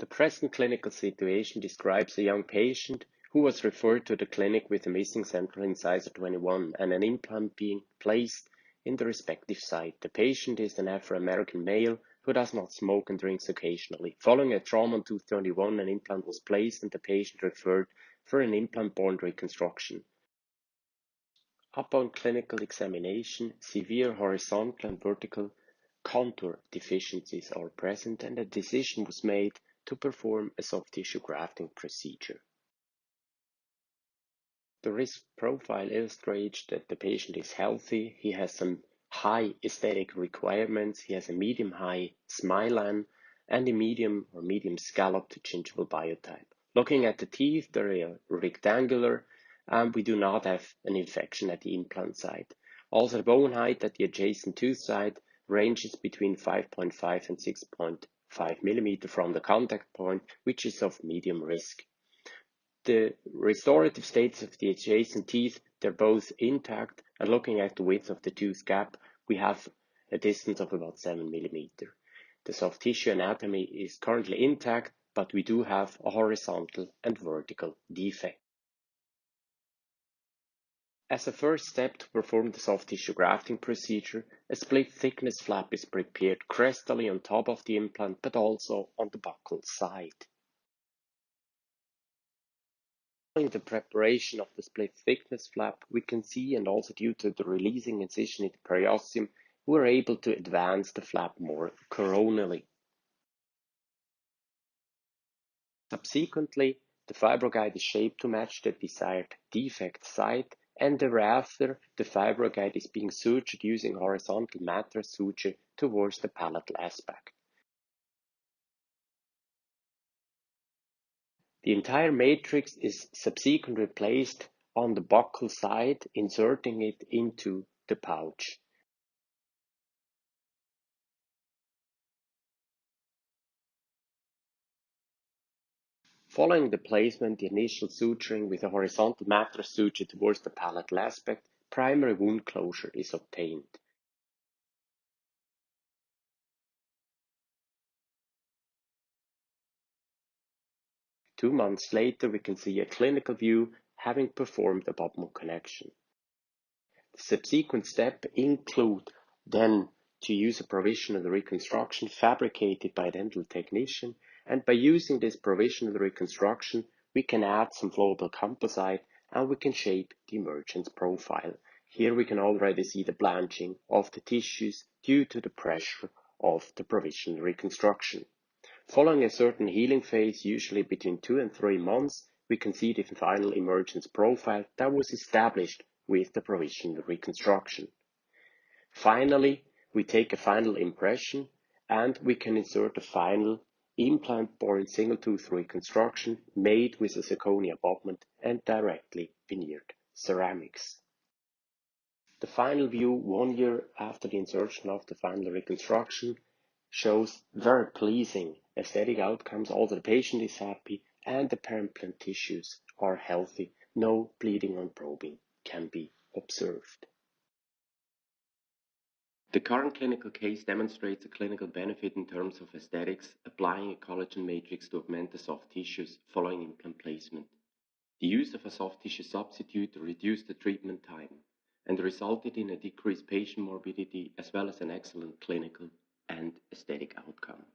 The present clinical situation describes a young patient who was referred to the clinic with a missing central incisor 21 and an implant being placed in the respective site. The patient is an Afro-American male who does not smoke and drinks occasionally. Following a trauma on tooth 21, an implant was placed and the patient referred for an implant-born reconstruction. Upon clinical examination, severe horizontal and vertical contour deficiencies are present and a decision was made to perform a soft tissue grafting procedure. The risk profile illustrates that the patient is healthy, he has some high aesthetic requirements, he has a medium-high smile and a medium or medium scalloped gingival biotype. Looking at the teeth, they are rectangular and we do not have an infection at the implant site. Also, the bone height at the adjacent tooth side ranges between 5.5 and 6.5 millimeter from the contact point, which is of medium risk. The restorative states of the adjacent teeth, they're both intact, and looking at the width of the tooth gap, we have a distance of about 7 millimeter. The soft tissue anatomy is currently intact, but we do have a horizontal and vertical defect. As a first step to perform the soft tissue grafting procedure, a split thickness flap is prepared crestally on top of the implant, but also on the buccal side. Following the preparation of the split thickness flap, we can see, and also due to the releasing incision in the periosteum, we are able to advance the flap more coronally. Subsequently, the fibroguide is shaped to match the desired defect site, and thereafter the fibroguide is being sutured using horizontal mattress suture towards the palatal aspect. The entire matrix is subsequently placed on the buccal side, inserting it into the pouch. Following the placement, the initial suturing with a horizontal mattress suture towards the palatal aspect, primary wound closure is obtained. Two months later, we can see a clinical view having performed abutment connection. The subsequent step include then to use a provisional reconstruction fabricated by a dental technician, and by using this provisional reconstruction, we can add some flowable composite and we can shape the emergence profile. Here we can already see the blanching of the tissues due to the pressure of the provisional reconstruction. Following a certain healing phase, usually between 2 and 3 months, we can see the final emergence profile that was established with the provisional reconstruction. Finally, we take a final impression and we can insert a final implant-born single-tooth reconstruction made with a zirconia abutment and directly veneered ceramics. The final view 1 year after the insertion of the final reconstruction shows very pleasing aesthetic outcomes. Also, the patient is happy and the periimplant tissues are healthy. No bleeding on probing can be observed. The current clinical case demonstrates a clinical benefit in terms of aesthetics, applying a collagen matrix to augment the soft tissues following implant placement. The use of a soft tissue substitute reduced the treatment time and resulted in a decreased patient morbidity as well as an excellent clinical and aesthetic outcome.